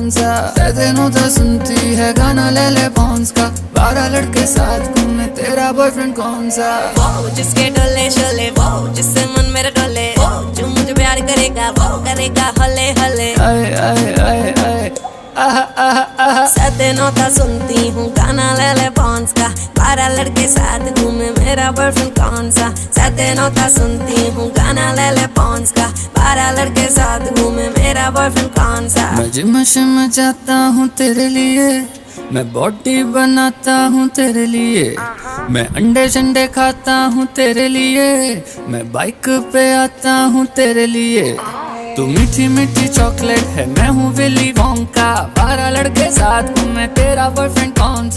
सा दिनों तो सुनती है गाना ले ले पॉन्स का, 12 लड़के साथ घूमे तेरा बॉयफ्रेंड कौन सा? वो जिसके डोले शोले, वो जिससे मन मेरा डोले, वो जो मुझे प्यार करेगा वो करेगा हले हले। आए आए आए आए दिनों तो सुनती हूँ गाना ले ले पॉन्स का, 12 लड़के साथ घूमे मेरा बॉयफ्रेंड कौन सा? दिनों तो सुनती हूँ गाना ले ले पॉन्स का, 12 लड़के साथ घूमे मेरा बॉयफ्रेंड कौन सा? मैं जिम शिम जाता हूँ तेरे लिए, मैं बॉडी बनाता हूँ तेरे लिए, मैं अंडे शंडे खाता हूँ तेरे लिए, मैं बाइक पे आता हूँ तेरे लिए। तू मीठी मीठी चॉकलेट है, मैं हूँ विली वोंका, 12 लड़के साथ में तेरा बॉयफ्रेंड कौन सा?